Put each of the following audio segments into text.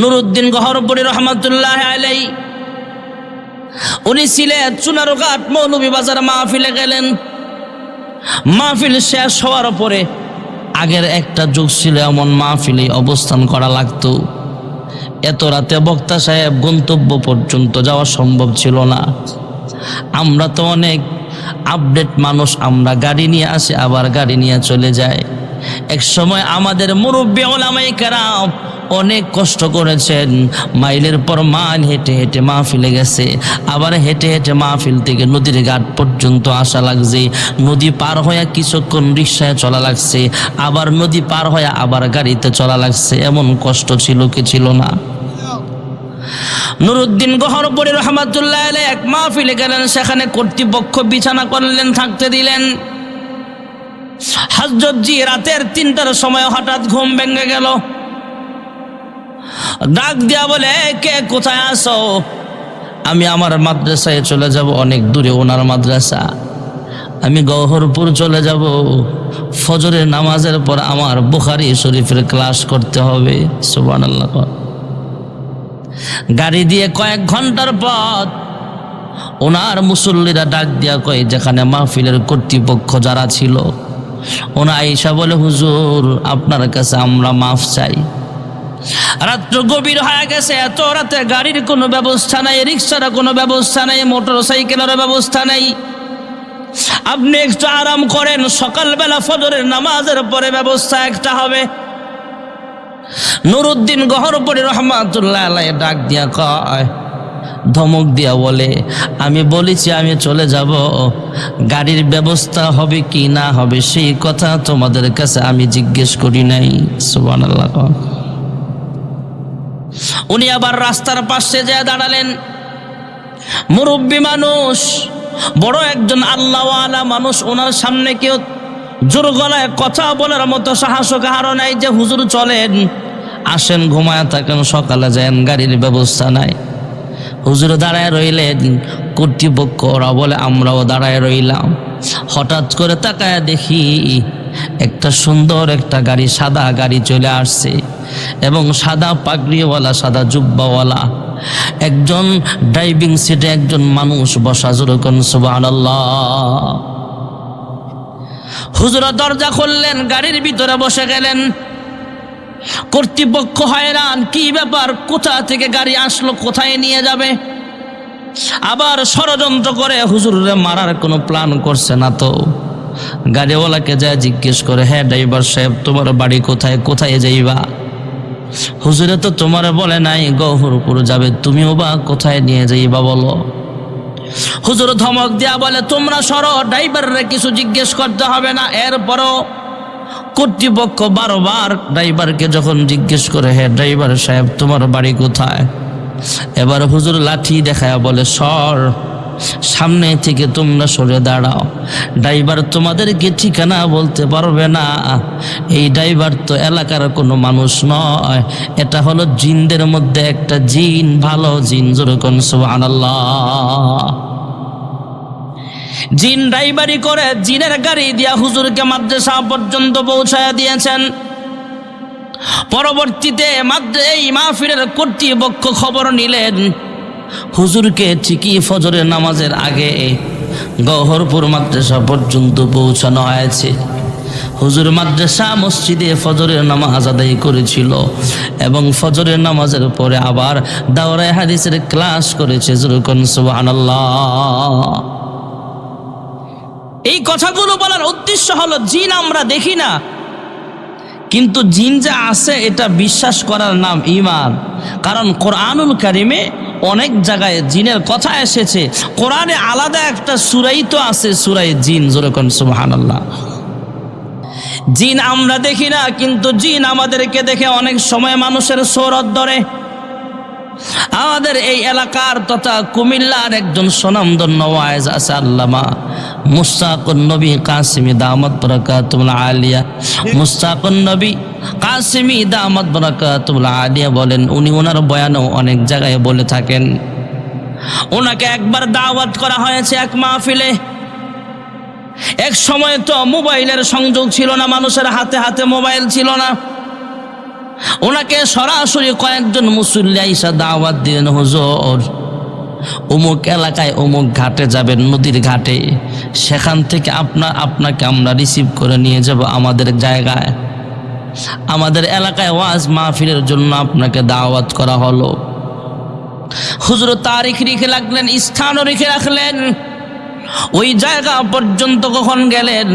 নুরউদ্দিন গহরপুরী রহমাতুল্লাহ আলাইহি উনি সিলেট চুনারুঘাট মৌলভীবাজার মাহফিলে গেলেন। মাহফিল শেষ হওয়ার পরে, আগের একটা যুগ ছিল এমন মাহফিলে অবস্থান করা লাগতো। এত রাতে বক্তা সাহেব গন্তব্য পর্যন্ত যাওয়া সম্ভব ছিল না। আমরা তো অনেক আপডেট মানুষ, আমরা গাড়ি নিয়ে আসি আবার গাড়ি নিয়ে চলে যাই। এক সময় আমাদের মুরব্বী উলামায়ে কেরাম অনেক কষ্ট করেছেন, মাইলের পর মাইল হেঁটে হেঁটে মাহফিলে গেছে, আবার হেঁটে হেঁটে মাহফিল থেকে নদীর ঘাট পর্যন্ত আসা লাগছে, নদী পার হয়ে কিছুক্ষণ রিক্সায় চলা লাগছে, আবার নদী পার হয়ে আবার গাড়িতে চলা লাগছে। এমন কষ্ট ছিল কি ছিল না? নুরউদ্দিন গহরপুরী রহমাতুল্লাহ আলাইহি এক মাহফিলে গেলেন, সেখানে কর্তৃপক্ষ বিছানা করলেন, থাকতে দিলেন। হযরত জি রাতের ৩টার সময় হঠাৎ ঘুম ভেঙে গেল। ডাক দিয়া বলে, কে কোথায় আছো? আমি আমার মাদ্রাসায় চলে যাব, অনেক দূরে ওনার মাদ্রাসা। আমি গহরপুর চলে যাব, ফজরের নামাজের পর আমার বুখারী শরীফের ক্লাস করতে হবে। সুবহানাল্লাহ। গাড়ি দিয়ে কয়েক ঘন্টার পথ। ওনার মুসল্লিরা ডাক দিয়া কয়, যেখানে মাহফিলের কর্তৃপক্ষ যারা ছিল, ওনা আয়েশা বলে, হুজুর আপনার কাছে আমরা মাফ চাই। রাত্র গভীর হয়ে গেছে, এত রাতে গাড়ির কোনো ব্যবস্থা নাই, রিক্সার কোনো ব্যবস্থা নাই, মোটর সাইকেলের ব্যবস্থা নাই। আপনি একটু আরাম করেন, সকালবেলা ফজরের নামাজের পরে ব্যবস্থা একটা হবে। নুরউদ্দিন গহরপুরী রহমাতুল্লাহ আলাইহি ডাক দিয়া কয়, ধমক দিয়া বলে, আমি বলেছি আমি চলে যাব, গাড়ির ব্যবস্থা হবে কি না হবে সেই কথা তোমাদের কাছে আমি জিজ্ঞেস করি নাই। সুবহানাল্লাহ। উনি আবার রাস্তার পাশে যেয়ে দাঁড়ালেন। মুরব্বী মানুষ, বড় একজন আল্লাহওয়ালা মানুষ, ওনার সামনে কেউ জোর গলায় কথা বলার মতো সাহস কারো নাই যে হুজুর চলেন, আসেন, ঘুমায় থাকেন, সকালে যান, গাড়ির ব্যবস্থা নাই। হুজুর দাঁড়ায় রইলেন, কর্তৃপক্ষ ওরা বলে আমরাও দাঁড়ায় রইলাম। হঠাৎ করে তাকায় দেখি একটা সুন্দর একটা গাড়ি, সাদা গাড়ি চলে আসছে, এবং সাদা পাগড়িওয়ালা, সাদা জুব্বাওয়ালা একজন ড্রাইভিং সিটে একজন মানুষ বসা। যেরকম সুবহানাল্লাহ। হুজুর দরজা খুললেন, গাড়ির ভিতরে বসে গেলেন। কর্তৃপক্ষ হয়রান, কি ব্যাপার, কোথা থেকে গাড়ি আসলো, কোথায় নিয়ে যাবে? আবার ষড়যন্ত্র করে হুজুরে মারার কোনো প্ল্যান করছে না তো? গাড়িওয়ালাকে যা জিজ্ঞেস করে, হ্যাঁ ড্রাইভার সাহেব তোমার বাড়ি কোথায়, কোথায় যাইবা? হুজুরে তো তোমার বলে নাই গহরপুর যাবে, তুমিও বা কোথায় নিয়ে যাইবা বলো? হুজুর ধমক দিয়া বলে, তোমরা সরো, ড্রাইভাররে কিছু জিজ্ঞেস করতে হবে না। এরপরও কর্তৃপক্ষ বারবার ড্রাইভারকে যখন জিজ্ঞেস করে, হ্যাঁ ড্রাইভার সাহেব তোমার বাড়ি কোথায়? এবার হুজুর লাঠি দেখায় বলে, সর, সামনে থেকে তোমরা সরে দাঁড়াও। ড্রাইভার তোমাদেরকে ঠিকানা বলতে পারবে না। এই ড্রাইভার তো এলাকার কোনো মানুষ নয়, এটা হলো জিনদের মধ্যে একটা জিন, ভালো জিন। যেরকম সুবহানাল্লাহ। জিন ড্রাইভারি করে, জিনের গাড়ি দিয়া হুজুরকে মাদ্রাসা পর্যন্ত পৌঁছায়া দিয়েছেন। পরবর্তীতে এই মাহফিলের কর্তৃপক্ষ খবর নিলেন, হুজুরকে ঠিকই ফজরের নামাজের আগে গহরপুর মাদ্রাসা পর্যন্ত পৌঁছানো হয়েছে। হুজুর মাদ্রাসা মসজিদে ফজরের নামাজ আদায় করেছিল, এবং ফজরের নামাজের পরে আবার দাওরায়ে হাদিসের ক্লাস করেছে। যেরকম সুবহানাল্লাহ। এই কথাগুলো বলার উদ্দেশ্য হলো, জিন আমরা দেখি না, কিন্তু জিন যা আছে এটা বিশ্বাস করার নাম ঈমান। কারণ কোরআনুল কারিমে অনেক জায়গায় জিনের কথা এসেছে। কোরআনে আলাদা একটা সূরাই তো আছে, সূরা জিন। যেরকম সুবহানাল্লাহ। জিন আমরা দেখি না, কিন্তু জিন আমাদেরকে দেখে। অনেক সময় মানুষের সূরত ধরে। আমাদের এই এলাকার তথা কুমিল্লার একজন সুনামধন্য ওয়াইজ আছে, আল্লামা মুশতাকুন নবী কাসিমি দামাত বারাকাতুল আলিয়া। মুশতাকুন নবী কাসিমি দামাত বারাকাতুল আলিয়া বলেন, উনি ওনার বয়ানও অনেক জায়গায় বলে থাকেন। ওনাকে একবার দাওয়াত করা হয়েছে এক মাহফিলে। এক সময় তো মোবাইলের সংযোগ ছিল না, মানুষের হাতে হাতে মোবাইল ছিল না। ওনাকে সরাসরি কয়েকজন মুসল্লি আইসা দাওয়াত দিলেন, হুজুর অমুক এলাকায় অমুক ঘাটে যাবেন, নদীর ঘাটে, সেখান থেকে আপনাকে আমরা রিসিভ করে নিয়ে যাব আমাদের জায়গায়, আমাদের এলাকায় ওয়াজ মাহফিলের জন্য আপনাকে দাওয়াত করা হলো। হুজুর তারিখ লিখে রাখলেন, স্থানও লিখে রাখলেন, ওই জায়গা পর্যন্ত কখন গেলেন,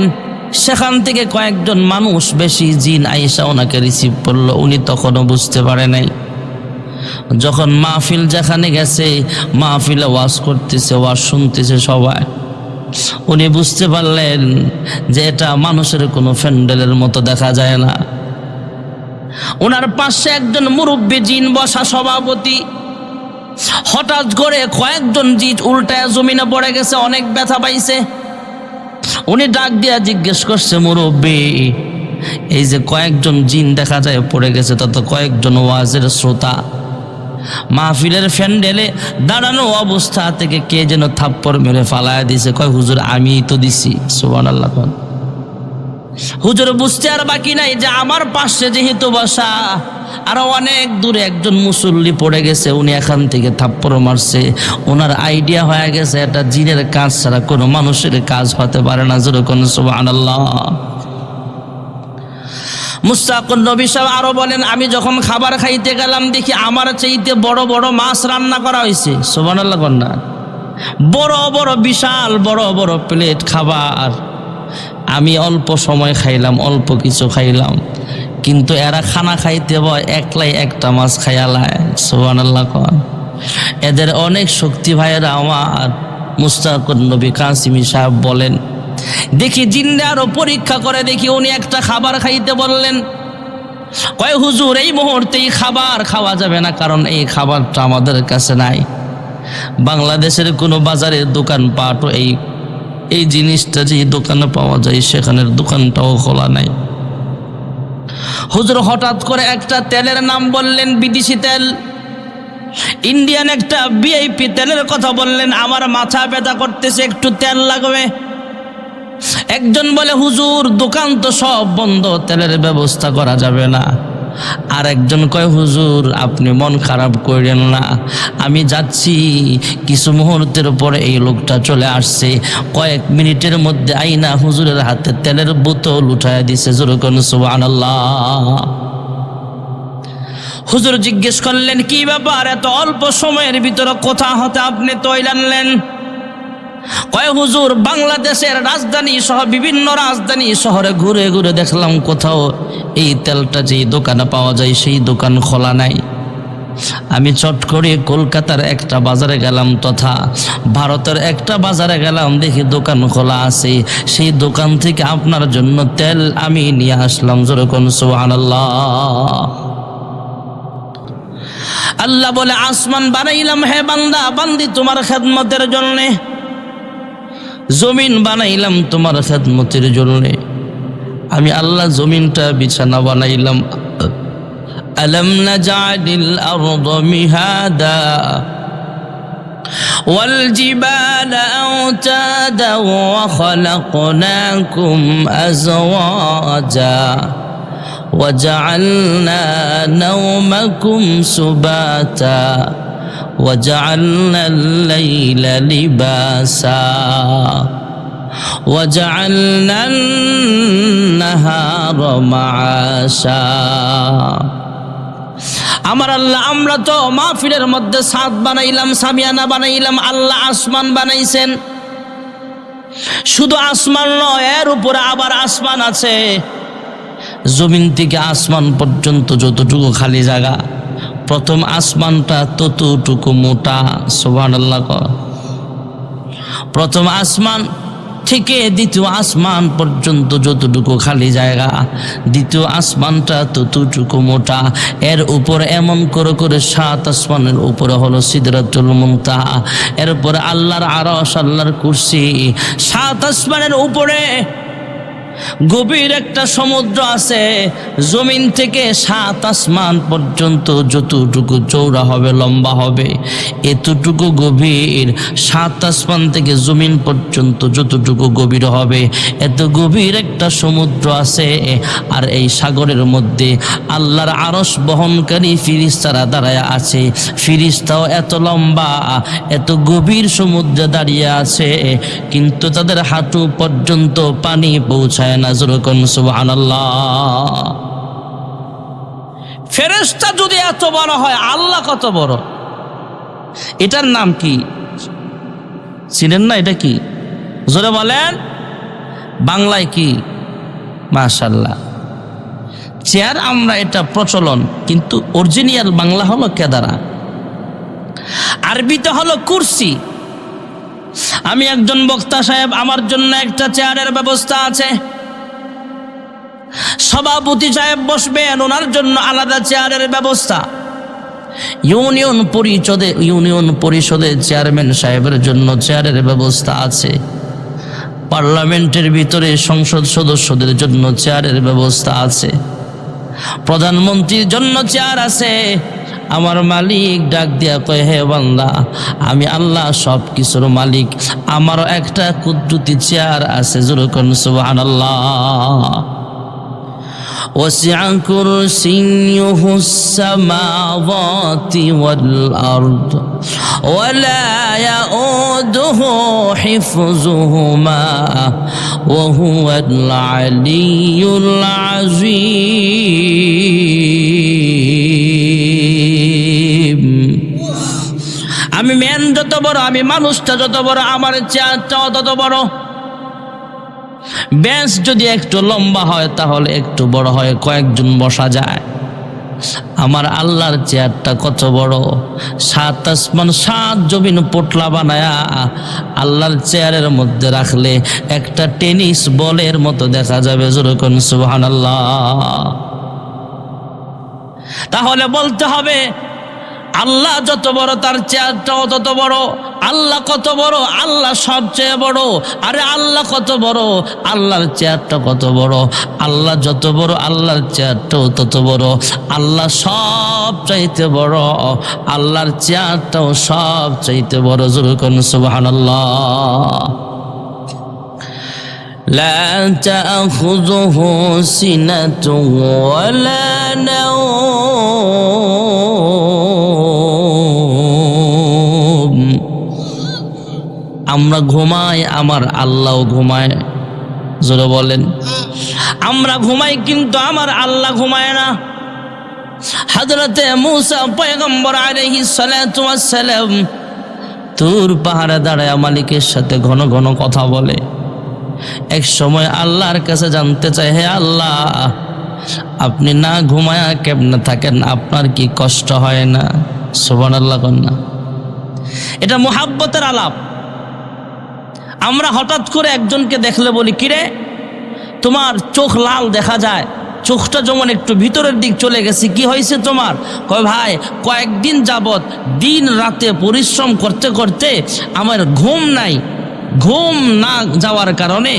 সেখান থেকে কয়েকজন মানুষ বেশি জিন আয়েশা ওনাকে রিসিভ করলো। উনি তখনও বুঝতে পারে নাই। যখন মাহফিল যেখানে গেছে, মাহফিলে ওয়াজ করতেছে, ওয়াজ শুনতেছে সবাই, উনি বুঝতে পারলেন যে এটা মানুষের কোনো প্যান্ডেলের মতো দেখা যায় না। ওনার পাশে একজন মুরব্বী জিন বসা সভাপতি, হঠাৎ করে কয়েকজন জিন উল্টায় জমিনে পড়ে গেছে, অনেক ব্যথা পাইছে। উনি ডাক দিয়া জিজ্ঞেস করছে, মুরব্বী এই যে কয়েকজন জিন দেখা যায় পড়ে গেছে, তত কয়েকজন ওয়াজের শ্রোতা, মাহফিলের প্যান্ডেলে দাঁড়ানো অবস্থা থেকে কে যেন থাপ্পড় মেরে ফালায় দিছে। কয় হুজুর আমিই তো দিছি। সুবহানাল্লাহ। হুজুর বুঝতে আর বাকি নাই যে আমার পাশে যেহেতু বসা, আরো অনেক দূরে একজন মুসল্লি পড়ে গেছে, উনি এখান থেকে থাপ্পড় মারছে। ওনার আইডিয়া হয়ে গেছে এটা জিনের কাজ ছাড়া কোনো মানুষের কাজ হতে পারে না। যেরকম সুবহানাল্লাহ। মুস্তাকুন নবী সাহেব আরো বলেন, আমি যখন খাবার খাইতে গেলাম দেখি আমার চাইতে বড় বড় মাছ রান্না করা হয়েছে। সুবহানাল্লাহ কন্যা, বড় বড় বিশাল বড় বড় প্লেট খাবার। আমি অল্প সময় খাইলাম, অল্প কিছু খাইলাম, কিন্তু এরা খানা খাইতে বয় একলাই একটা মাছ খাইয়ালায়। সুবহানাল্লাহ কন। এদের অনেক শক্তি ভাইয়েরা আমার। মুস্তাকুন নবী কাসিমি সাহেব বলেন, দেখি জিন্নে আরো পরীক্ষা করে দেখি উনি একটা খাবার খাইতে বললেন। কয় হুজুর এই মুহূর্তে খাবার খাওয়া যাবে না, কারণ এই খাবারটা আমাদের কাছে নাই। বাংলাদেশের কোনো বাজারের দোকানপাটও এই জিনিসটা যে দোকানে পাওয়া যায় সেখানের দোকানটাও খোলা নাই। হুজুর হঠাৎ করে একটা তেলের নাম বললেন, বিদেশি তেল, ইন্ডিয়ান একটা ভিআইপি তেলের কথা বললেন। আমার মাথা ব্যথা করতেছে, একটু তেল লাগবে। একজন বলে হুজুর দোকান তো সব বন্ধ, তেলের ব্যবস্থা করা যাবে না। আর একজন কয় হুজুর আপনি মন খারাপ করেন না, আমি যাচ্ছি। কিছু মুহূর্তের পরে এই লোকটা চলে আসছে, কয়েক মিনিটের মধ্যে আইনা হুজুরের হাতে তেলের বোতল উঠায় দিছে। যেরকম সুবহানাল্লাহ। হুজুর জিজ্ঞেস করলেন, কি ব্যাপার এত অল্প সময়ের ভিতরে কোথা হতে আপনি তৈল আনলেন? কয় হুজুর বাংলাদেশের রাজধানী সহ বিভিন্ন রাজধানী শহরে ঘুরে ঘুরে দেখলাম কোথাও এই তেলটা যে দোকানে পাওয়া যায় সেই দোকান খোলা নাই। আমি চট করে কলকাতার একটা বাজারে গেলাম তথা ভারতের একটা বাজারে গেলাম, দেখি দোকান খোলা আছে। সেই দোকান থেকে আপনার জন্য তেল আমি নিয়ে আসলাম। যেরকম সুবহানাল্লাহ। আল্লাহ বলে, আসমান বানাইলাম হে বান্দা বান্দি তোমার খেদমতের জন্যে, জমিন বানাইলাম তোমার খেদমতের জন্যে। আমি আল্লাহ জমিনটা বিছানা বানাইলাম। আলম নাজআলিল আরদা মিহাদা ওয়াল জিবালা আওতাদা ওয়া খালাকনাকুম আজওয়াজা وجعلنا نومكم سباتا وجعلنا الليل لباسا وجعلنا النهار معاشا। আমার আল্লাহ, আমরা তো মাহফিলের মধ্যে ছাদ বানাইলাম, সামিয়ানা বানাইলাম, আল্লাহ আসমান বানাইছেন। শুধু আসমান নয়, এর উপরে আবার আসমান আছে। জমিন থেকে আসমান পর্যন্ত যতটুকু খালি জায়গা, প্রথম আসমানটা ততটুকু মোটা। সুবহানাল্লাহ। প্রথম আসমান থেকে দ্বিতীয় আসমান পর্যন্ত যতটুকু খালি জায়গা, দ্বিতীয় আসমানটা ততটুকু মোটা। এর উপরে এমন করে করে 7 আসমানের উপরে হলো সিদরাতুল মুনতাহা, এরপরে আল্লাহর আরশ, আল্লাহর কুরসি। 7 আসমানের উপরে গভীর একটা সমুদ্র আছে, জমিন থেকে 7 আসমান পর্যন্ত যতটুকু চৌড়া হবে, লম্বা হবে, এতটুকু গভীর। 7 আসমান থেকে জমিন পর্যন্ত যতটুকু গভীর হবে, এত গভীর একটা সমুদ্র আছে। আর এই সাগরের মধ্যে আল্লাহর আরশ বহনকারী ফিরিস্তারা দাঁড়ায় আছে। ফিরিস্তাও এত লম্বা, এত গভীর সমুদ্রে দাঁড়িয়ে আছে, কিন্তু তাদের হাঁটু পর্যন্ত পানি পৌঁছায় না। যেরকম সুবহানাল্লাহ। ফেরেশতা যদি এত বড় হয়, আল্লাহ কত বড়? এটার নাম কি চিনেন না? এটা কি জোরে বলেন? বাংলায় কি? মাশাআল্লাহ। চেয়ার আমরা এটা প্রচলন, কিন্তু অরিজিনাল বাংলা হলো কেদারা, আরবিতে হলো কুরসি। আমি একজন বক্তা সাহেব, আমার জন্য একটা চেয়ারের ব্যবস্থা আছে। সভাপতি সাহেব বসবেন, ওনার জন্য আলাদা চেয়ারের ব্যবস্থা। ইউনিয়ন পরিষদের চেয়ারম্যান সাহেবের জন্য চেয়ারের ব্যবস্থা আছে। পার্লামেন্টের ভিতরে সংসদ সদস্যদের জন্য চেয়ারের ব্যবস্থা আছে। প্রধানমন্ত্রীর জন্য চেয়ার আছে। আমার মালিক ডাক দিয়া কয়, হে বান্দা, আমি আল্লাহ সব কিছুর মালিক, আমারও একটা কুদরতি চেয়ার আছে। যেরকম সুবহানাল্লাহ। وسع كرسيه السماوات والأرض ولا يؤوده حفظهما وهو العلي العظيم। আমি মেন যত বড়, আমি মানুষটা যত বড়, আমার চেয়ারটাও তত বড়। বেঞ্চ যদি একটু লম্বা হয়, তাহলে একটু বড় হয়, কয়েকজন বসা যায়। আমার আল্লাহর চেয়ারটা কত বড়! 7 আসমান 7 জমিন পোটলা বানায়া আল্লাহর চেয়ারের মধ্যে রাখলে একটা টেনিস বলের মতো দেখা যাবে। যেরকম সুবহানাল্লাহ। তাহলে বলতে হবে আল্লাহ যত বড়, তার চেয়ারটাও তত বড়। আল্লাহ কত বড়? আল্লাহ সবচেয়ে বড়। আরে আল্লাহ কত বড়? আল্লাহর চেয়ারটা কত বড়। আল্লাহ যত বড়, আল্লাহর চেয়ারটাও তত বড়। আল্লাহ সব চাইতে বড়, আল্লাহর চেয়ারটাও সব চাইতে বড়। যেরকম সুবহানাল্লাহ। لا تأخذه سنة ولا نوم। আমরা ঘুমাই, আমার আল্লাহও ঘুমায়। জোরে বলেন। আমরা ঘুমাই, কিন্তু আমার আল্লাহ ঘুমায় না। হযরতে মূসা পয়গম্বর আলাইহিস সালাতু ওয়াস সালাম তুর পাহাড়ে দাঁড়ায় মালিকের সাথে ঘন ঘন কথা বলে। এক সময় আল্লাহর কাছে জানতে চায়, হে আল্লাহ, আপনি না ঘুমায়া কেমনে থাকেন? আপনার কি কষ্ট হয় না? সুবহানাল্লাহ কন্যা। এটা মুহাব্বতের আলাপ। আমরা হঠাৎ করে একজনকে দেখলে বলি, কিরে তোমার চোখ লাল দেখা যায়, চোখটা যেমন একটু ভিতরের দিক চলে গেছে, কি হয়েছে তোমার? কয় ভাই, কয়েকদিন যাবত দিন রাতে পরিশ্রম করতে করতে আমার ঘুম নাই। ঘুম না যাওয়ার কারণে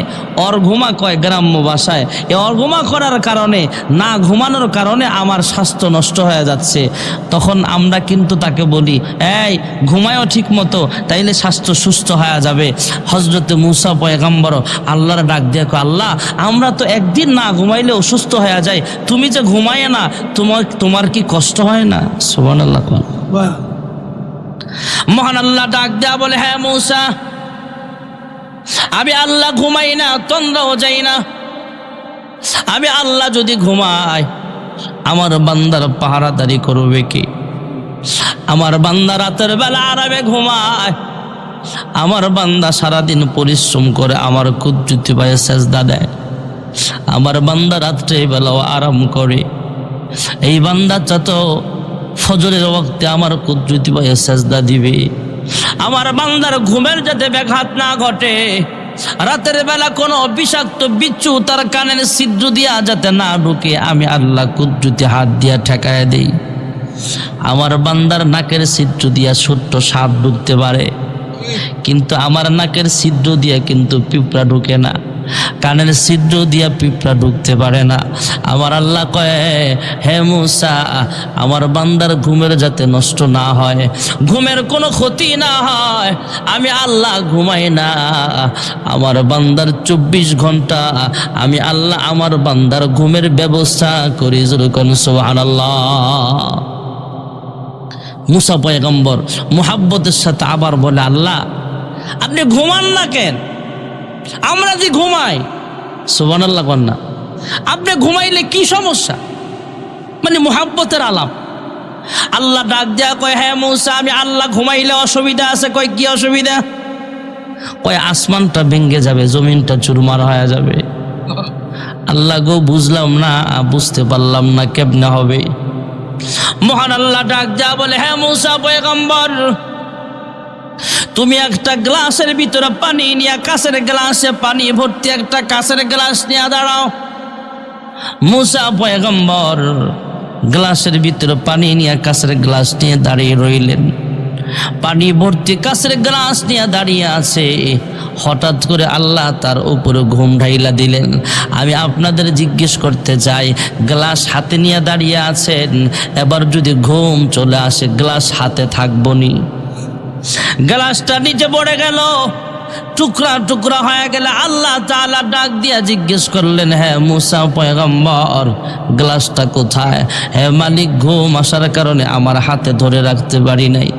অর্ঘুমা কয় গ্রাম্য ভাষায়, এই অর্ঘুমা করার কারণে, না ঘুমানোর কারণে আমার স্বাস্থ্য নষ্ট হয়ে যাচ্ছে। তখন আমরা কিন্তু তাকে বলি, এই ঘুমায়ও ঠিক মতো, তাইলে স্বাস্থ্য সুস্থ হয়ে যাবে। হযরতে মূসা পয়গম্বর আল্লাহর ডাক দিয়ে কয়, আল্লাহ, আমরা তো একদিন না ঘুমাইলে অসুস্থ হয়ে যায়, তুমি যে ঘুমায় না, তোমার কি কষ্ট হয় না? সুবহানাল্লাহ। মহান আল্লাহ ডাক দেয়া বলে, হ্যাঁ মূসা, আমি আল্লাহ ঘুমাই না, তন্দ্রাও যাই না। আমি আল্লাহ যদি ঘুমাই, আমার বান্দার পাহারাদারি করবে কি? আমার বান্দা রাতের বেলা আরামে ঘুমায়, আমার বান্দা সারাদিন পরিশ্রম করে আমার কুদরতি পায়ে সেজদা দেয়। আমার বান্দা রাত্রে বেলাও আরাম করে। এই বান্দা যত ফজরের ওয়াক্তে আমার কুদরতি পায়ে সেজদা দিবে। আমার বান্দার ঘুমের যাতে ব্যাঘাত না ঘটে, রাতের বেলা কোনো বিষাক্ত বিচ্ছু তার কানের ছিদ্র দিয়া যাতে না ঢুকে, আমি আল্লাহ কুদরতি হাত দিয়া ঠেকায় দেই। আমার বান্দার নাকের ছিদ্র দিয়া ছোট্ট সাপ ঢুকতে পারে, কিন্তু আমার নাকের ছিদ্র দিয়া কিন্তু পিঁপড়া ঢুকে না। কানের ছিদ্র দিয়া পিঁপড়া ঢুকতে পারে না। আমার আল্লাহ কয়, হে মূসা, আমার বান্দার ঘুমের যাতে নষ্ট না হয়, ঘুমের কোনো ক্ষতি না হয়, আমি আল্লাহ ঘুমাই না। আমার বান্দার 24 ঘন্টা আমি আল্লাহ আমার বান্দার ঘুমের ব্যবস্থা করি। যেরকম সুবহানাল্লাহ। মূসা পয়গম্বর মুহাব্বতের সাথে আবার বলে, আল্লাহ আপনি ঘুমান না কেন? আমরা যে ঘুমাই। সুবহানাল্লাহ কন্যা, আপনি ঘুমাইলে কি সমস্যা? মানে মুহাব্বতের আলাপ। আল্লাহ ডাক দেয়া কয়, হ্যাঁ মূসা, আমি আল্লাহ ঘুমাইলে অসুবিধা আছে? কয়, কি অসুবিধা? কয়, আসমানটা ভেঙে যাবে, জমিনটা চুরমার হয়ে যাবে। আল্লাহ গো, বুঝলাম না, বুঝতে পারলাম না কেমনে হবে। মহান আল্লাহ ডাক দেয়া বলে, হ্যাঁ মূসা পয়গম্বর, তুমি একটা গ্লাসের ভিতরে পানি নিয়ে, কাঁচের গ্লাসে পানি ভর্তি একটা কাঁচের গ্লাস নিয়ে দাঁড়াও। মূসা পয়গম্বর গ্লাসের ভিতরে পানি নিয়ে কাঁচের গ্লাস নিয়ে দাঁড়িয়ে রইলেন। পানি ভর্তি কাঁচের গ্লাস নিয়ে দাঁড়িয়ে আছে। হঠাৎ করে আল্লাহ তার উপরে ঘুম ঢাইলা দিলেন। আমি আপনাদের জিজ্ঞেস করতে চাই, গ্লাস হাতে নিয়ে দাঁড়িয়ে আছেন, এবার যদি ঘুম চলে আসে গ্লাস হাতে থাকবনি? গ্লাসটা নিচে পড়ে গেল, টুকরা টুকরা হয়ে গেলে আল্লাহ তাআলা ডাক দিয়া জিজ্ঞেস করলেন, হ্যাঁ মূসা পয়গম্বর, গ্লাসটা কোথায়? হ্যাঁ মালিক, ঘুম আসার কারণে আমার হাতে ধরে রাখতে পারি নাই,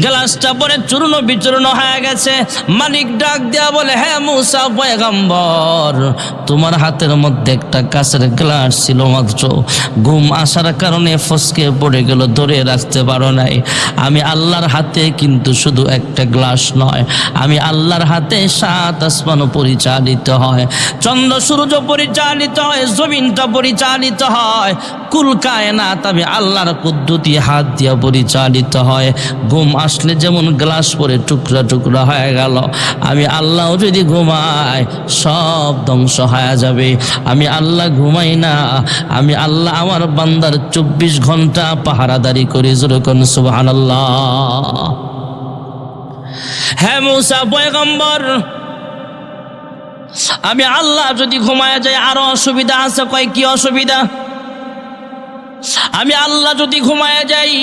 গ্লাসটা পরে চূর্ণ বিচূর্ণ হয়ে গেছে। মালিক ডাক দেয়া বলে, হ্যাঁ মূসা পয়গম্বর, তোমার হাতের মধ্যে একটা কাঁচের গ্লাস ছিল মাত্র, ঘুম আসার কারণে ফসকে পড়ে গেল, ধরে রাখতে পারো নাই। আমি আল্লাহর হাতে কিন্তু শুধু একটা গ্লাস নয়, আমি আল্লাহর হাতে 7 আসমান পরিচালিত হয়, চন্দ্র সূর্য পরিচালিত হয়, জমিনটা পরিচালিত হয়, কুল কায়নাত আমি আল্লাহর কুদ্দুতি হাত দিয়া পরিচালিত হয়। ঘুম আসলে যেমন গ্লাস পরে টুকরা টুকরা হয়ে গেল, আমি আল্লাহ যদি ঘুমাই সব ধ্বংস হয়ে যাবে। আমি আল্লাহ ঘুমাই না, আমি আল্লাহ আমার বান্দার 24 ঘন্টা পাহারাদারি করি। যেরকম সুবহানাল্লাহ। হ্যাঁ মূসা পয়গম্বর, আমি আল্লাহ যদি ঘুমায় যাই আরো অসুবিধা আছে। কয়, কি অসুবিধা? আমি আল্লাহ যদি ঘুমায় যাই,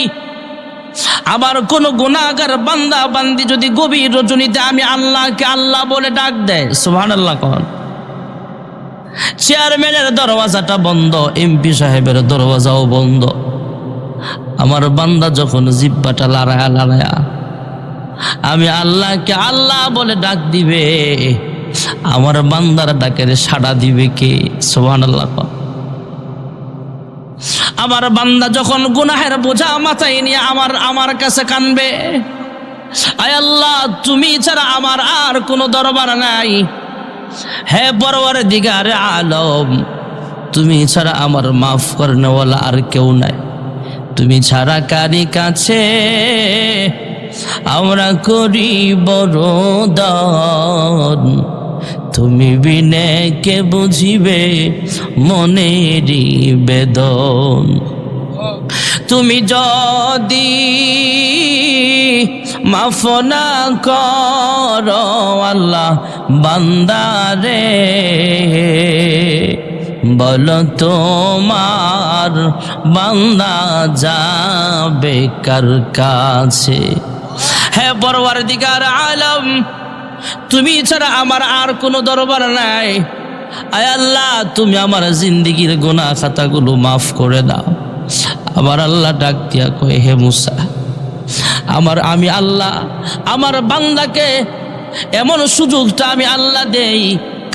আবার কোন গুনাহগার বান্দা বান্দি যদি গভীর রজনীতে আমি আল্লাহকে আল্লাহ বলে ডাক দেয়, সুবহানাল্লাহ কোন, চেয়ারম্যানের দরওয়াজাটা বন্ধ, এমপি সাহেবের দরওয়াজাও বন্ধ, আমার বান্দা যখন জিহ্বাটা লড়ায়া লড়ায়া আমি আল্লাহকে আল্লাহ বলে ডাক দিবে, আমার বান্দার ডাকের সাড়া দিবে কে? সুবহানাল্লাহ কোন। আমার বান্দা যখন গুনাহের বোঝা মাথায় নিয়ে আমার কাছে কানবে, আয় আল্লাহ তুমি ছাড়া আমার আর কোনো দরবার নাই, হে পরওয়ারদিগারে আলম তুমি ছাড়া আমার মাফ করনেওয়ালা আর কেউ নাই, তুমি ছাড়া কারি কাছে আমরা করি বরদান, তুমি বিনে কে বুঝিবে মনেরই বেদন, তুমি যদি মাফ না করো আল্লাহ বান্দারে, বলো তোমার বান্দা যাবে কার কাছে? হে পরওয়ারদিগার আলম তুমি ছাড়া আমার আর কোনো দরবার নাই, আয় আল্লাহ তুমি আমার জিন্দেগির গুনাহ খাতাগুলো মাফ করে দাও। আবার আল্লাহ ডাক দিয়া কয়, হে মূসা, আমি আল্লাহ আমার বান্দাকে এমন সুযোগটা আমি আল্লাহ দেই,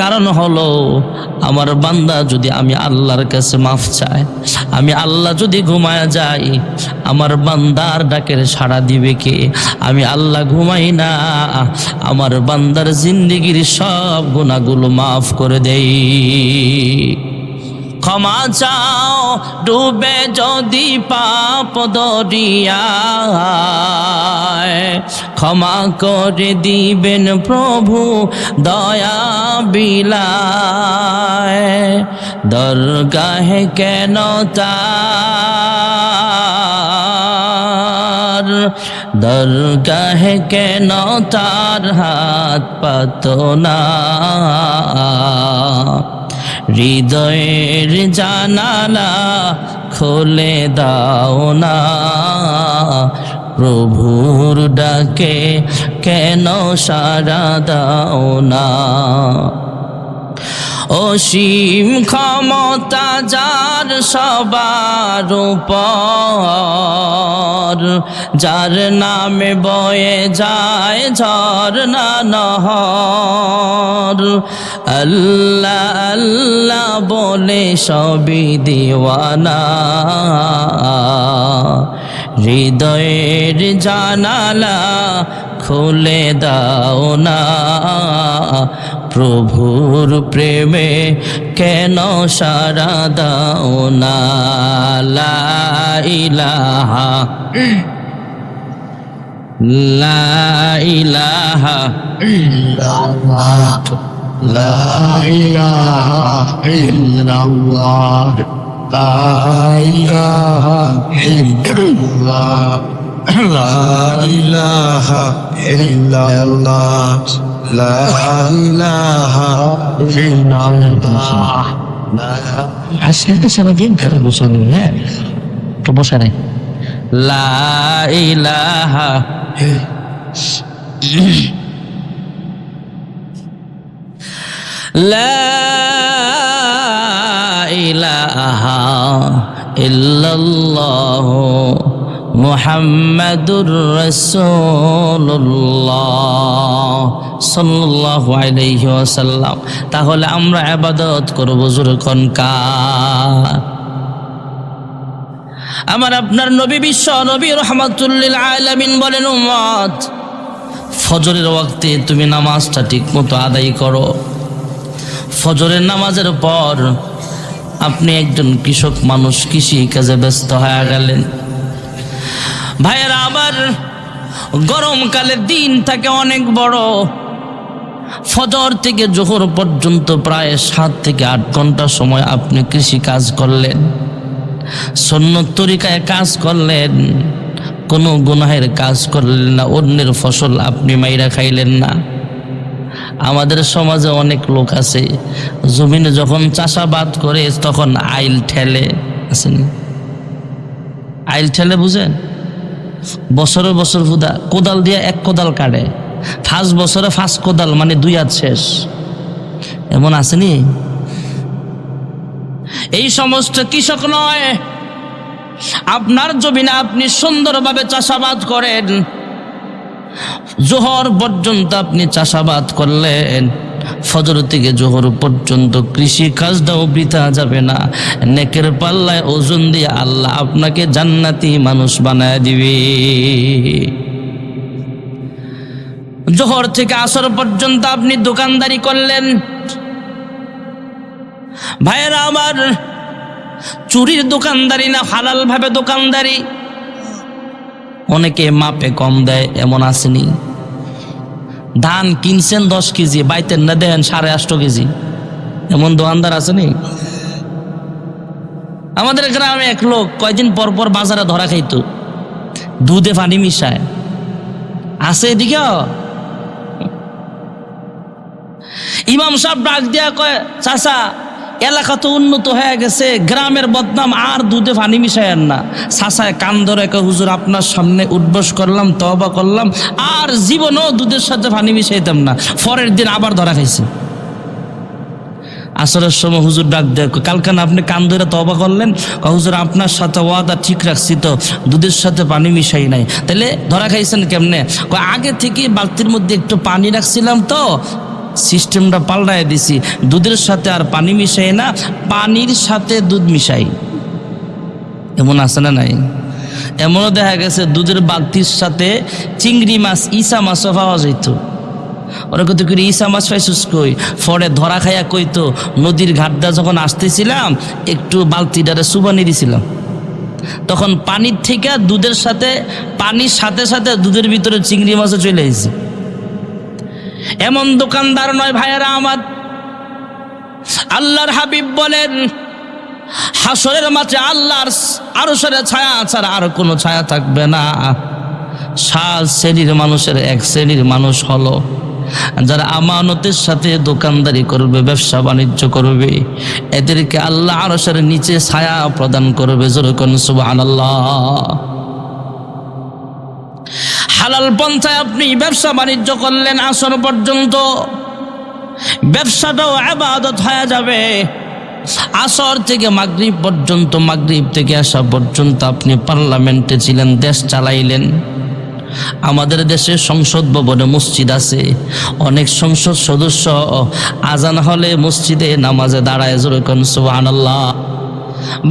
কারণ হলো আমার বান্দা যদি আমি আল্লাহর কাছে মাফ চায়, আমি আল্লাহ যদি ঘুমায়া যাই, আমার বান্দার ডাকের সাড়া দিবে কে? আমি আল্লাহ ঘুমাই না, আমার বান্দার জিন্দেগির সব গুনাহগুলো মাফ করে দেই। ক্ষমা চাও ডুবে যদি পাপ দরিয়ায়, ক্ষমা করে দিবেন প্রভু দয়া বিলায়, দরগাহে কেন তার দরগাহে কেন তার হাত পাতো না, হৃদয়ের জানালা খুলে দাও না, প্রভুর ডাকে কেন সাড়া দাও না। অসীম ক্ষমতা যার সবার উপর, যার নামে বয়ে যায় ঝরনা নহর, আল্লাহ আল্লাহ বলে সবই দিওয়ানা, হৃদয়ের জানালা খুলে দাও না, প্রভুর প্রেমে কেন সাড়া দাও না। লা ইলাহা লা ইলাহা ইল্লাল্লাহ, লা ইলাহা ইল্লাল্লাহ, লা ইলাহা ইল্লাল্লাহ, লা ইলাহা ইল্লাল্লাহ, লা ইলাহা ইল্লাল্লাহ। Hasilnya sama dia nggak ada bosannya. Coba sana. লা ইলাহা লা ইলাহা ইল্লাল্লাহ মুহাম্মাদুর রাসূলুল্লাহ সাল্লাল্লাহু আলাইহি ওয়াসাল্লাম। তাহলে আমরা ইবাদত করব যখন কার? আমার আপনার নবী বিশ্ব নবী রাহমাতুল লিল আলামিন বলেন, উম্মত ফজরের ওয়াক্তে তুমি নামাজটা ঠিকমতো আদায় করো। ফজরের নামাজের পর আপনি একজন কৃষক মানুষ, কৃষি কাজে ব্যস্ত হয়ে গেলেন। ভাইয়েরা আমার, গরমকালের দিন থাকে অনেক বড়। ফজর থেকে জোহর পর্যন্ত প্রায় 7 থেকে 8 ঘন্টা সময় আপনি কৃষি কাজ করলেন, সুন্নত তরিকায় কাজ করলেন, কোনো গুনাহের কাজ করলেন না, অন্যের ফসল আপনি মাইরা খাইলেন না। আমাদের সমাজে অনেক লোক আছে জমিনে যখন চাষাবাদ করে তখন আইল ঠেলে, আছেন আইল ঠেলে, বুঝেন? বছরে বছর ফুদা কোদাল দিয়ে 1 কোদাল কাটে, 5 বছরে 5 কোদাল, মানে 2 হাত শেষ। এমন আসেনি? এই সমস্ত কৃষক নয়, আপনার জমিনে আপনি সুন্দরভাবে চাষাবাদ করেন, জোহর পর্যন্ত আপনি চাষাবাদ করলেন, ফজর থেকে জোহর পর্যন্ত কৃষি কাজটাও বৃথা যাবে না। নেকের পাল্লায় ওজন দিয়ে আল্লাহ আপনাকে জান্নাতি মানুষ বানায় দিবে। জোহর থেকে আসর পর্যন্ত আপনি দোকানদারি করলেন। ভাইয়েরা আমার, চুরির দোকানদারি না হালাল ভাবে দোকানদারি। অনেকে মাপে কম দেয়, এমন আসেনি? ধান কিনছেন 10 কেজি, বাইতেন না দেন 8.5 কেজি, এমন দোকানদার আসেনি? আমাদের গ্রামে এক লোক কয়দিন পর পর বাজারে ধরা খাইতো, দুধে পানি মিশায়। আছে এদিকে? ইমাম সাহেব ডাক দিয়া কয়, চাচা এলাকা তো উন্নত হয়ে গেছে, গ্রামের বদনাম আর দুধে পানি মিশায়েন না। চাচায় কান ধরে কয়, হুজুর আপনার সামনে উঠবস করলাম, তওবা করলাম, আর জীবনও দুধের সাথে পানি মিশাইতাম না। পরের দিন আবার ধরা খাইছে। আসরের সময় হুজুর ডাক দেয়, কালকে না আপনি কান ধরে তওবা করলেন? হুজুর আপনার সাথে ওয়াদা ঠিক রাখছি তো, দুধের সাথে পানি মিশাই নাই। তাহলে ধরা খাইছেন কেমনে? আগে থেকে বালতির মধ্যে একটু পানি রাখছিলাম তো, সিস্টেমটা পাল্টায় দিছি, দুধের সাথে আর পানি মিশাই না, পানির সাথে দুধ মিশাই। এমন আছে না নাই? এমনও দেখা গেছে দুধের বালতির সাথে চিংড়ি মাছ, ইসা মাছও পাওয়া যেত। ওরা কত করে ইসা মাছ পাইছিস কই? পরে ধরা খাইয়া কইতো, নদীর ঘাটটা যখন আসতেছিলাম একটু বালতিটারে সুবানি দিছিলাম, তখন পানির থেকে দুধের সাথে, পানির সাথে সাথে দুধের ভিতরে চিংড়ি মাছও চলে এসেছে। এমন দোকানদার নয় ভাইয়েরা আমার। আল্লাহর হাবিব বলেন, হাসরের মাঠে আল্লাহর আরশের ছায়া ছাড়া আর কোনো ছায়া থাকবে না। 7 শ্রেণীর মানুষের এক শ্রেণীর মানুষ হলো যারা আমানতের সাথে দোকানদারি করবে, ব্যবসা বাণিজ্য করবে, এদেরকে আল্লাহ আরশের নিচে ছায়া প্রদান করবে। জোরে কোন সুবহানাল্লাহ। হালাল পন্থায় আপনি ব্যবসা বাণিজ্য করলেন আসর পর্যন্ত, ব্যবসাটাও ইবাদত হয়ে যাবে। আসর থেকে মাগরিব পর্যন্ত, মাগরিব থেকে আসা পর্যন্ত আপনি পার্লামেন্টে ছিলেন, দেশ চালাইলেন। আমাদের দেশে সংসদ ভবনে মসজিদ আছে, অনেক সংসদ সদস্য আজান হলে মসজিদে নামাজে দাঁড়ায়। জোরে কোন সুবহানাল্লাহ।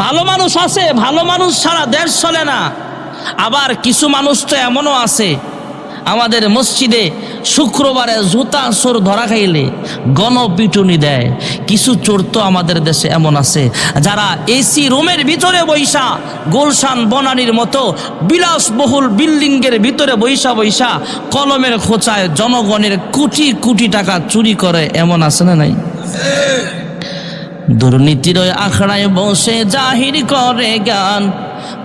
ভালো মানুষ আছে, ভালো মানুষ ছাড়া দেশ চলে না। আবার কিছু মানুষ তো এমনও আছে, আমাদের মসজিদে শুক্রবারে জুতা চোর ধরা খাইলে গণপিটুনি দেয়। কিছু চোর তো আমাদের দেশে এমন আছে যারা এসি রুমের ভিতরে বৈশা, গুলশান বনানীর মতো বিলাসবহুল বিল্ডিংয়ের ভিতরে বৈশা বৈশা কলমের খোঁচায় জনগণের কোটি কোটি টাকা চুরি করে, এমন আছে না নাই? দুর্নীতির ওই আখড়ায় বসে জাহির করে জ্ঞান,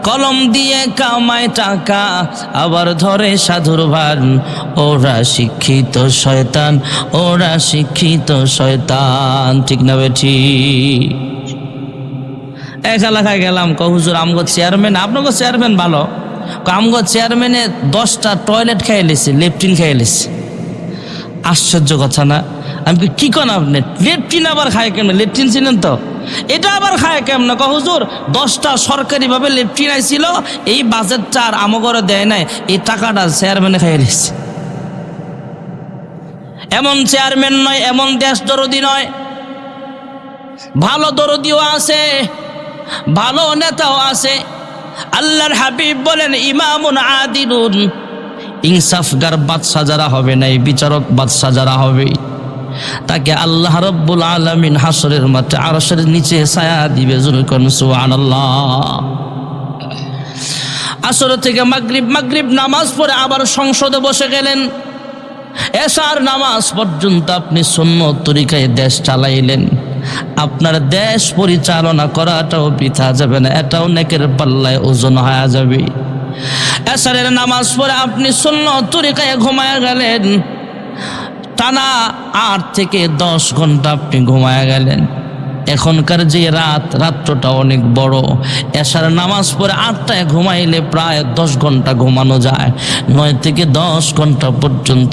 কলম দিয়ে কামায় টাকা, আবার ধরে সাধুর ভান। ওরা শিক্ষিত শয়তান, ওরা শিক্ষিত শয়তান। ঠিক না বেঠি? এক এলাকায় গেলাম, হুজুর আমগো চেয়ারম্যান, আপনাকে চেয়ারম্যান ভালো, আমগো চেয়ারম্যানে 10টা টয়লেট খাইয়ে লেছে, লেফটিন খাইয়ে লেছে। আশ্চর্য কথা না? আমি কি কোন আপনি লেট্রিন আবার খায় কেমন? লেট্রিন ছিলেন তো, এটা আবার খায় কেমন? হুজুর 10টা সরকারিভাবে লেট্রিন আইছিল, এই বাজেটটা আর আমগরে দেয় নাই, এই টাকাটা চেয়ারম্যানে খাইয়ে দিচ্ছে। এমন চেয়ারম্যান নয়, এমন দেশ দরদি নয়। ভালো দরদিও আছে, ভালো নেতাও আছে। আল্লাহর হাবিব বলেন, ইমামুন আদিলুন, ইনসাফগার বাদশা যারা হবে না, বিচারক বাদশা যারা হবে, তাকে আল্লাহ রাব্বুল আলামিন হাসরের মাঠে আরশের নিচে ছায়া দিবে। জোরে কোন সুবহানাল্লাহ। আসর থেকে মাগরিব নামাজ পড়ে আবার সংসদে বসে গেলেন। এশার নামাজ পর্যন্ত আপনি সুন্নত তরিকায় দেশ চালাইলেন। আপনার দেশ পরিচালনা করাটাও বৃথা যাবে না, এটাও নেকের পাল্লায় ওজন হয়ে যাবে। এশারের নামাজ পড়ে আপনি সুন্নত তরিকায় ঘুমায়া গেলেন, টানা 8 থেকে 10 ঘন্টা আপনি ঘুমায়া গেলেন। এখনকার যে রাত্রটা অনেক বড়, এশার নামাজ পড়ে 8টায় ঘুমাইলে প্রায় 10 ঘন্টা ঘুমানো যায়। 9 থেকে 10 ঘন্টা পর্যন্ত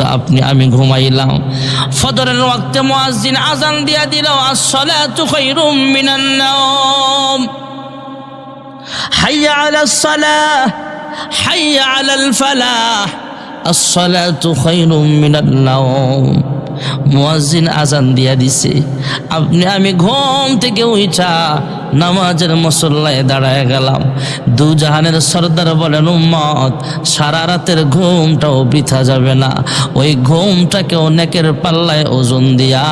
আমি ঘুমাইলাম। ফজরের ওয়াক্তে মুয়াজ্জিন আজান দিয়া দিল, আসসালাতু খায়রুম মিনান নাওম, হাইয়া আলাস সালাহ, হাইয়া আলাল ফালাহ, আসসালাতু খায়রুম মিনান নাওম। মুয়াজ্জিন আজান দিয়া দিছে, আমি ঘুম থেকে উঠা নামাজের মুসল্লায় দাঁড়ায় গেলাম। দু জাহানের সর্দার বলেন, উম্মত, সারা রাতের ঘুমটাও বৃথা যাবে না, ওই ঘুমটাকেও নেকের পাল্লায় ওজন দিয়া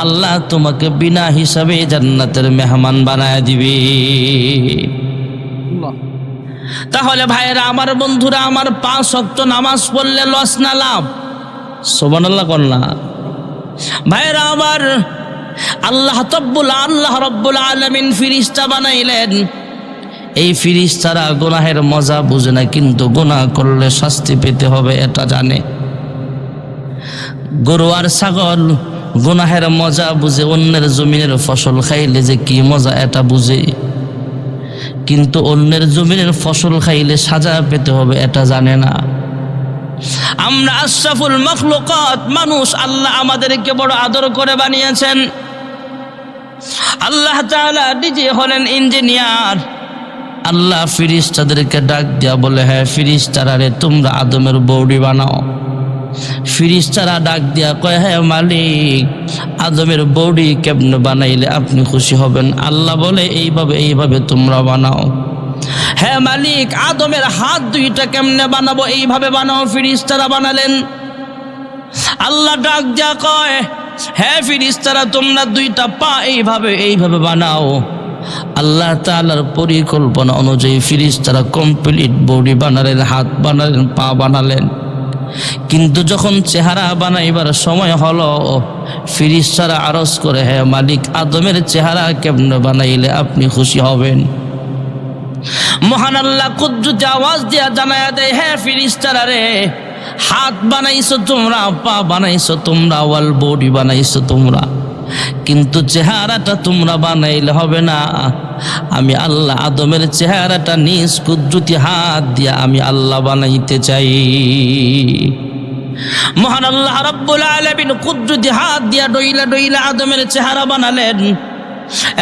আল্লাহ তোমাকে বিনা হিসাবে জান্নাতের মেহমান বানায় দিবে। তাহলে ভাইয়েরা আমার, বন্ধুরা আমার, 5 ওয়াক্ত নামাজ পড়লে লস না লাভ? সুবহানাল্লাহ করলা ভাইয়েরা আমার। আল্লাহ রাব্বুল আলামিন ফেরেশতা বানাইলেন। এই ফেরেশতারা গুনাহের মজা বুঝে না, কিন্তু গুনাহ করলে শাস্তি পেতে হবে এটা জানে। গরু আর ছাগল গুনাহের মজা বুঝে, অন্যের জমিনের ফসল খাইলে যে কি মজা এটা বুঝে, কিন্তু অন্যের জমিনের ফসল খাইলে সাজা পেতে হবে এটা জানে না। আমরা আশরাফুল মাখলুকাত মানুষ, আল্লাহ আমাদেরকে বড় আদর করে বানিয়েছেন। আল্লাহ তাআলা নিজে হলেন ইঞ্জিনিয়ার। আল্লাহ ফেরেশতাদেরকে ডাক দিয়া বলে, হ্যাঁ ফেরেশতারা রে, তোমরা আদমের বডি বানাও। ফেরেশতারা ডাক দিয়া কয়, হ্যাঁ মালিক, আদমের বডি কেমনে বানাইলে আপনি খুশি হবেন? আল্লাহ বলে, এইভাবে তোমরা বানাও। হ্যাঁ মালিক, আদমের হাত 2টা কেমনে বানাবো? এইভাবে বানাও। ফেরেশতারা বানালেন। আল্লাহ ডাক দিয়া কয়, হ্যাঁ ফেরেশতারা, তোমরা 2টা পা এইভাবে বানাও। আল্লাহ তাআলার পরিকল্পনা অনুযায়ী ফেরেশতারা কমপ্লিট বডি বানালেন, হাত বানালেন, পা বানালেন। কিন্তু যখন চেহারা বানাইবার সময় হলো, ফেরেশতারা আরজ করে, হ্যাঁ মালিক, আদমের চেহারা কেমনে বানাইলে আপনি খুশি হবেন? মহান আল্লাহ কুদরতি আওয়াজ দিয়া জানায়া দেয়, হে ফেরেশতারা রে, হাত বানাইছো তোমরা, পা বানাইছো তোমরা, ওয়াল বডি বানাইছো তোমরা, কিন্তু চেহারাটা তোমরা বানাইলে হবে না। আমি আল্লাহ আদমের চেহারাটা নিজ কুদরতি হাত দিয়া আমি আল্লাহ বানাইতে চাই। মহান আল্লাহ রাব্বুল আলামিন কুদরতি হাত দিয়া ডইলা ডইলা আদমের চেহারা বানালেন।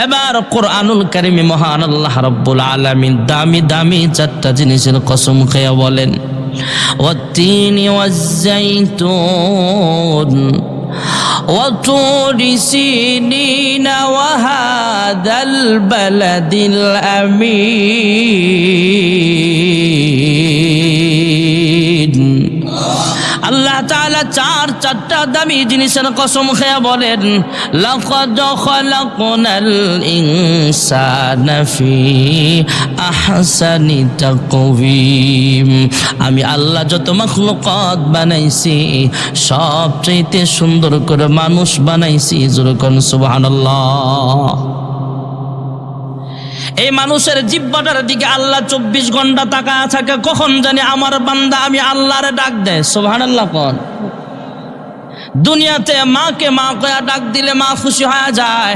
এবার কোরআনুল কারীমে মহান আল্লাহ রাব্বুল আলামিন দামি দামি চারটা জিনিসের কসম খেয়ে বলেন, ওয়াত্তিনি ওয়াজ্জাইতুন وطور سينين وهذا البلد الأمين। আল্লাহ তাআলা চারটা দামি জিনিসের কসম খেয়ে বলেন, লাকাদ খালাকনাল ইনসানা ফি আহসানি তাকওয়িম। আমি আল্লাহ যত মাখলুকাত বানাইছি সবচেয়ে সুন্দর করে মানুষ বানাইছি। জোরে কোন সুবহানাল্লাহ। এই মানুষের জিহ্বাটার দিকে আল্লাহ 24 ঘন্টা তাকায় থাকে, কখন জানি আমার বান্দা আমি আল্লাহরে ডাক দেয়। সুবহানাল্লাহ কোন। দুনিয়াতে মাকে মা কয়া ডাক দিলে মা খুশি হয়ে যায়,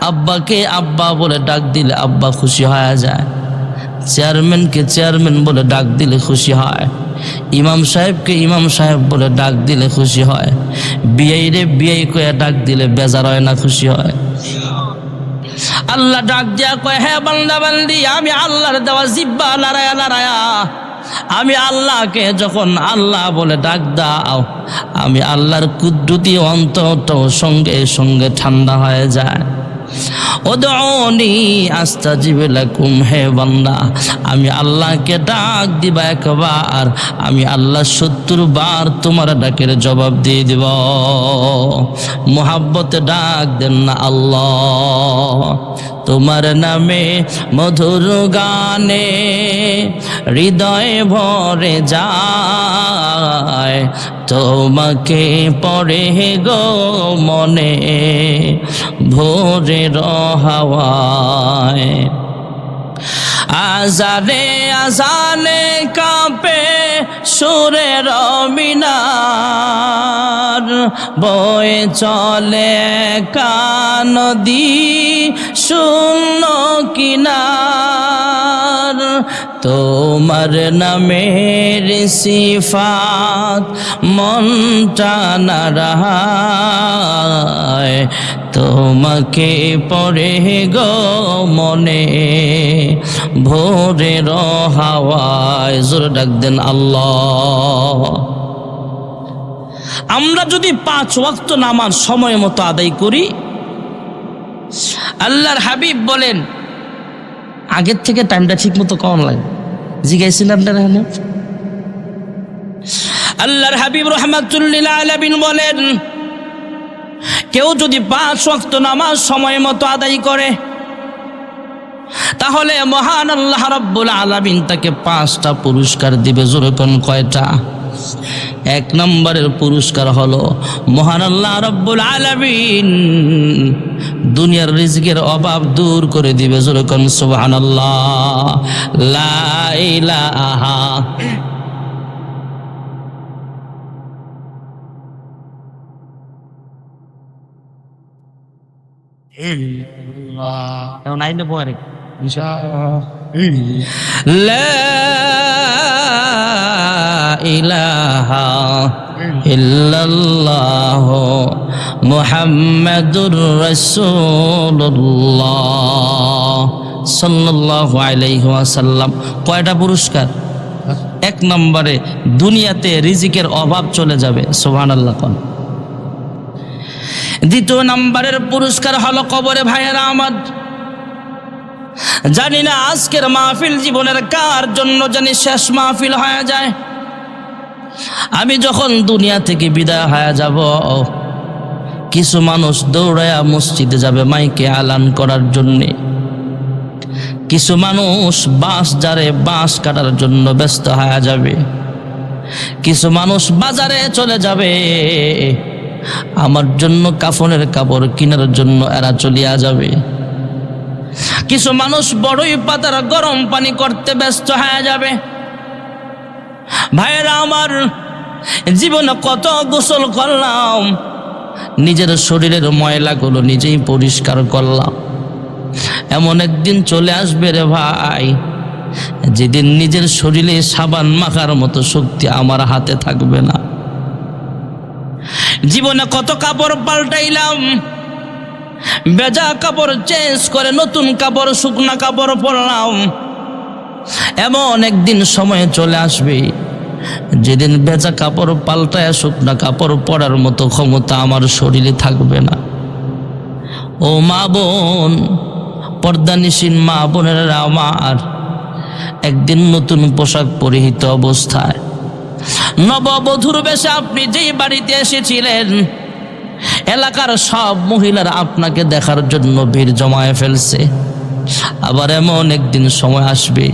আব্বাকে আব্বা বলে ডাক দিলে আব্বা খুশি হয়ে যায়, চেয়ারম্যানকে চেয়ারম্যান বলে ডাক দিলে খুশি হয়, ইমাম সাহেবকে ইমাম সাহেব বলে ডাক দিলে খুশি হয়, বিআই রে বিআই কয়া ডাক দিলে বেজার হয় না, খুশি হয়। আল্লাহ ডাক দিয়া কয়, হে বান্দা বান্দি, আমি আল্লাহর দেওয়া জিহ্বা লড়ায়া লড়ায়া আমি আল্লাহকে যখন আল্লাহ বলে ডাক দাও, আমি আল্লাহর কুদরতি অন্তরটা সঙ্গে সঙ্গে ঠান্ডা হয়ে যায়। উদউনি আস্তাজিব লাকুম, হে বান্দা আমি আল্লাহকে ডাক দিবা একবার, আমি আল্লাহ 70 বার তোমার ডাকের জবাব দিয়ে দিব। মোহাব্বতে ডাক দেন না আল্লাহ, তোমার নামে মধুর গানে হৃদয় ভরে যায়, তোমাকে পড়ে গো মনে ভোরের হাওয়ায়। আজানে আজানে কাঁপে সুরের মিনার, বয়ে চলে কানদি শূন্য কিনার, তোমার নামের সিফাত মনটা নাড়ায়, তোমাকে পড়ে গো মনে ভোরের হাওয়ায়। জোরে ডাক দেন আল্লাহ। আমরা যদি 5 ওয়াক্ত নামাজ সময় মতো আদায় করি, আল্লাহর হাবিব বলেন আগের থেকে টাইমটা ঠিক মতো কম লাগে। জিজ্ঞাসেন আপনারা, আল্লাহর হাবিব রাহমাতুল্লিল আলামিন বলেন, কেউ যদি 5 ওয়াক্ত নামাজ সময় মতো আদায় করে, তাহলে মহান আল্লাহ রাব্বুল আলামিন তাকে 5টা পুরস্কার দিবে। জোরে কোন কয়টা? 1 নম্বরের পুরস্কার হলো মহান আল্লাহ রাব্বুল আলামিন দুনিয়ার রিজকের অভাব দূর করে দিবে। জোরে কোন সুবহানাল্লাহ। লা ইলাহা ইল্লাল্লাহ। নাইলে পরে লা ইলাহা ইল্লাল্লাহ মুহাম্মাদুর রাসূলুল্লাহ সাল্লাল্লাহু আলাইহি ওয়াসাল্লাম। কয়টা পুরস্কার? 1 নম্বরে দুনিয়াতে রিজিকের অভাব চলে যাবে। সুবহানাল্লাহ। 2 নম্বরের পুরস্কার হলো কবরে। ভাইয়েরা আমার, জানি না আজকের মাহফিল জীবনের কার জন্য জানি শেষ মাহফিল হয়ে যায়। আমি যখন দুনিয়া থেকে বিদায় হয়ে যাব, কিছু মানুষ দৌড়ায়া মসজিদে যাবে মাইকে আলান করার জন্যে, কিছু মানুষ বাঁশ কাটার জন্য ব্যস্ত হয়ে যাবে, কিছু মানুষ বাজারে চলে যাবে, আমার জন্য কাফনের কাপড় কেনার জন্য এরা চলিয়া যাবে, কিছু মানুষ বড়ই পাতার গরম পানি করতে ব্যস্ত হয়ে যাবে। ভাইয়েরা আমার, জীবনে কত গোসল করলাম, নিজের শরীরের ময়লাগুলো নিজেই পরিষ্কার করলাম। এমন একদিন চলে আসবে রে ভাই, যেদিন নিজের শরীরে সাবান মাখার মতো শক্তি আমার হাতে থাকবে না। জীবনে কত কাপড় পাল্টাইলাম, ভেজা কাপড় চেঞ্জ করে নতুন কাপড়, শুকনা কাপড় পরলাম। এমন একদিন সময় চলে আসবে যেদিন ভেজা কাপড় পাল্টায় শুকনা কাপড় পরার মতো ক্ষমতা আমার শরীরে থাকবে না। ও মা বোন, পর্দানিসীন মা বোনেরা আমার, একদিন নতুন পোশাক পরিহিত অবস্থায় নববধূর বেশে আপনি যেই বাড়িতে এসেছিলেন, এলাকার সব মহিলারা আপনাকে দেখার জন্য ভিড় জমায়ে ফেলছে। আবার এমন একদিন সময় আসবে,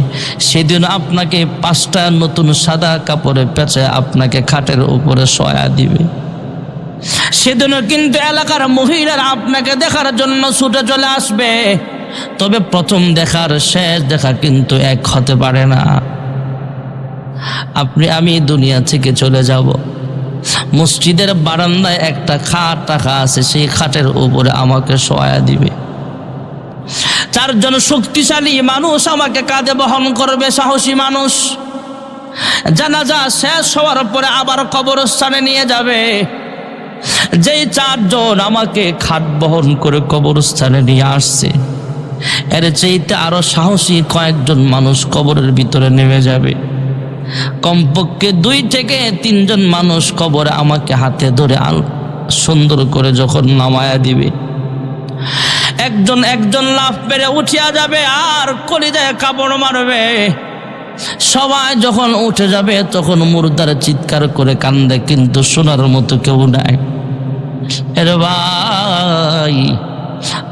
সেদিন আপনাকে 5টা নতুন সাদা কাপড়ে পেঁচে আপনাকে খাটের উপরে শোয়া দিবে। সেদিনও কিন্তু এলাকার মহিলারা আপনাকে দেখার জন্য ছুটে চলে আসবে। তবে প্রথম দেখার শেষ দেখা কিন্তু এক হতে পারে না। আমি দুনিয়া থেকে চলে যাব, মসজিদের বারান্দায় একটা খাট রাখা আছে, সেই খাটের উপরে আমাকে শোয়া দিবে। 4 জন শক্তিশালী মানুষ আমাকে কাঁধে বহন করবে, সাহসী মানুষ। জানাজা শেষ হওয়ার পরে আবার কবরস্থানে নিয়ে যাবে। যেই 4 জন আমাকে খাট বহন করে কবরস্থানে নিয়ে আসছে, এর চাইতে আরো সাহসী কয়েকজন মানুষ কবরের ভিতরে নেমে যাবে। কমপক্ষে 2 থেকে 3 জন মানুষ কবরে আমাকে হাতে ধরে সুন্দর করে যখন নামায়া দিবে, একজন লাফ পেরে উঠিয়া যাবে আর কলিজায় কাপড় মারবে। সবাই যখন উঠে যাবে তখন মুর্দার চিৎকার করে কান্দে, কিন্তু শোনার মতো কেউ নাই। এরে ভাই,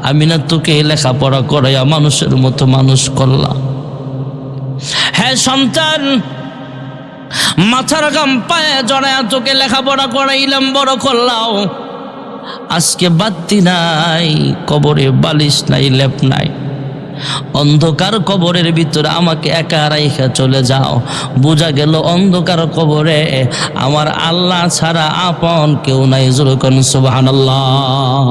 আমি না তোকে লেখাপড়া করাইয়া মানুষের মতো মানুষ করলাম? হ্যাঁ সন্তান, মাথার গাম পায়ে জড়াইয়া তোকে লেখাপড়া করাইলাম, বড় করলাম। আজকে বাতি নাই, কবরে বালিশ নাই, লেপ নাই, অন্ধকার কবরের ভিতরে আমাকে একা রাইখা চলে যাও। বোঝা গেল অন্ধকার কবরে আমার আল্লাহ ছাড়া আপন কেউ নাই। যেরকম সুবহানাল্লাহ।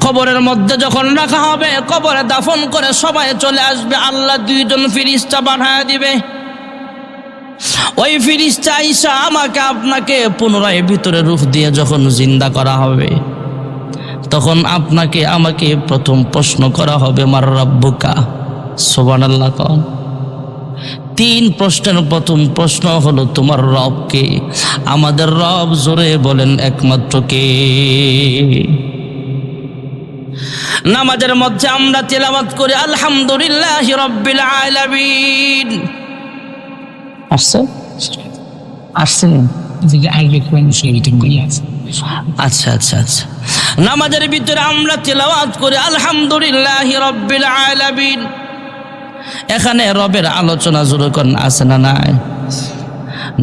কবরের মধ্যে যখন রাখা হবে, কবরে দাফন করে সবাই চলে আসবে, আল্লাহ 2 জন ফেরেশতা পাঠায় দিবে। ওই ফেরেশতা আইসা আমাকে আপনাকে পুনরায় ভিতরে রূহ দিয়ে যখন জিন্দা করা হবে, তখন আপনাকে আমাকে প্রথম প্রশ্ন করা হবে, মার রাব্বুকা। সুবহানাল্লাহ। 3 প্রশ্নের প্রথম প্রশ্ন হলো, তোমার রব কে? আমাদের রব, জোরে বলেন, একমাত্র কে? নামাজের মধ্যে আমরা তেলাওয়াত করি আলহামদুলিল্লাহি রাব্বিল আলামিন। আচ্ছা। নামাজের ভিতরে আমরা তেলাওয়াত করি আলহামদুলিল্লাহি রাব্বিল আলামিন। এখানে রবের আলোচনা যখন আছে না নাই?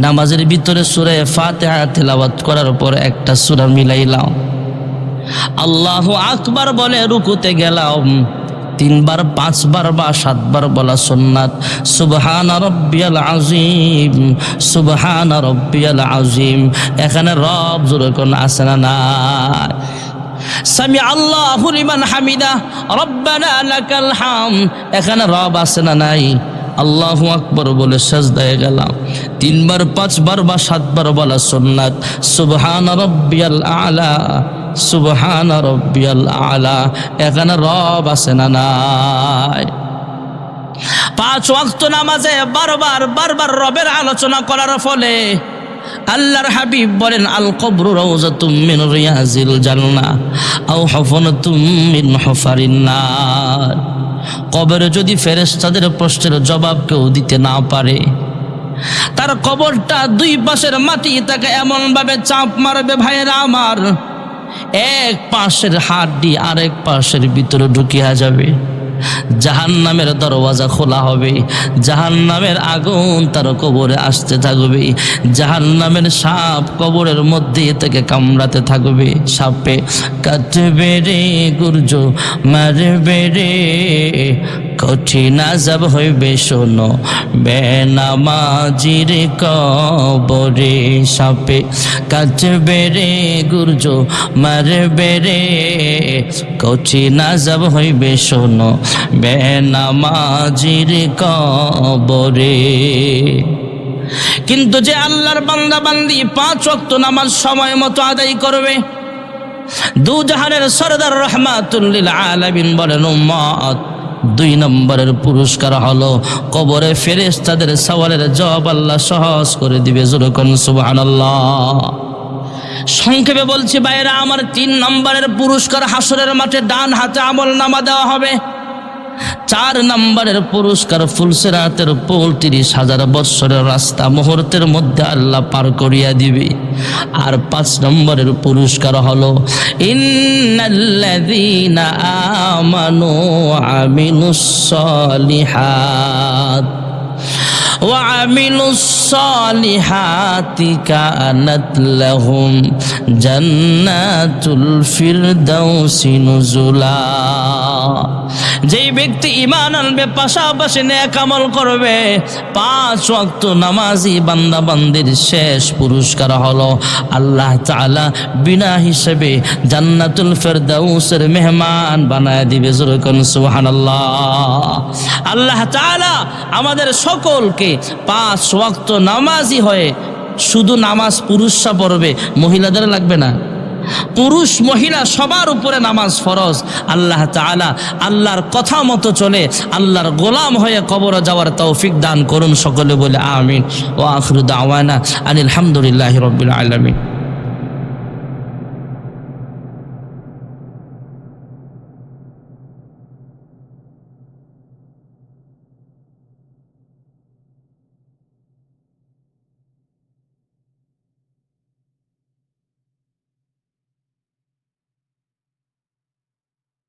নামাজের ভিতরে সূরা ফাতিহা তেলাওয়াত করার পর একটা সূরা মিলাইলাম, আল্লাহু আকবার বলে রুকুতে গেলাম, 3 বার 5 বার বা 7 বার বলা সুন্নাত। সুবহানা রাব্বিয়াল আযীম, সুবহানা রাব্বিয়াল আযীম। এখানে রব যখন আছে না নাই? সামি আল্লাহু লিমান হামিদা, রব্বানা লাকাল হামদ। এখানে রব আছে না নাই? আল্লাহু আকবার বলে সাজদায় গেলাম, 3 বার 5 বার বা 7 বার বলা সুন্নাত। সুবহানা রাব্বিয়াল আলা, সুবহানা রাব্বিয়াল আলা। এখানে রব আছে না নাই? 5 ওয়াক্ত নামাজে বারবার রবের আলোচনা করার ফলে আল্লাহর হাবিব বলেন, আল কবরু রাউযাতুম মিন রিয়াজিল জান্নাহ আও হুফনাতুম মিন হুফারিন নার। কবরে যদি ফেরেশতাদের প্রশ্নের জবাব কেউ দিতে না পারে, তার কবরটা 2 পাশের মাটি তাকে এমন ভাবে চাপ মারবে ভাইয়েরা আমার, এক পাশের হাড্ডি আরেক পাশের ভিতরে ঢুকিয়া যাবে। জাহান্নামের দরওয়াজা খোলা হবে, জাহান্নামের আগুন তার কবরে আসতে থাকবে, জাহান্নামের সাপ কবরের মধ্যে থেকে কামড়াতে থাকবে। সাপে কাটবে রে গুর্জ মারবে রে, কঠিন আযাব হইবে শোনো বেনামাজির কবরে। সাপে কাটবে রে গুর্জ মারবে রে, কঠিন আযাব হইবে শোনো বেনামাজির কবরে। কিন্তু যে আল্লাহর বান্দা বান্দি 5 ওয়াক্ত নামাজ সময় মতো আদায় করবে, দু জাহানের সরদার রাহমাতুল লিল আলামিন বলেন, উম্মত 2 নম্বরের পুরস্কার হলো কবরে ফেরেশতাদের সওয়ালের জবাব আল্লাহ সহজ করে দিবে। জোরে কোন সুবহানাল্লাহ। সংক্ষেপে বলছি ভাইরা আমার, 3 নম্বরের পুরস্কার হাসরের মাঠে ডান হাতে আমলনামা দেওয়া হবে। 4 নম্বরের পুরস্কার ফুলসিরাতের পুল, 30,000 বৎসরের রাস্তা মুহূর্তের মধ্যে আল্লাহ পার করিয়া দিবে। আর 5 নম্বরের পুরস্কার হলো ইন্নাল্লাযীনা আমানু ওয়া আমিলুস সালিহাত وعملوا الصالحات كانت لهم جنات الفردوس نزلا। যেই ব্যক্তি ঈমান আনবে পাশাপাশি নেক আমল করবে, 5 ওয়াক্ত নামাজি বান্দা বান্দির শেষ পুরস্কার হলো আল্লাহ তাআলা বিনা হিসেবে জান্নাতুল ফেরদাউসের মেহমান বানায় দিবে। জোরে কোন সুবহানাল্লাহ। আল্লাহ তাআলা আমাদের সকলকে 5 ওয়াক্ত নামাজি হয়ে, শুধু নামাজ পুরুষরা পড়বে, মহিলাদের লাগবে না, পুরুষ মহিলা সবার উপরে নামাজ ফরজ। আল্লাহ তাআলা আল্লাহর কথা মতো চলে আল্লাহর গোলাম হয়ে কবরে যাওয়ার তৌফিক দান করুন। সকলে বলে আমিন। ওয়া আখিরু দাওয়ানা আনিল হামদুলিল্লাহি রাব্বিল আলামিন।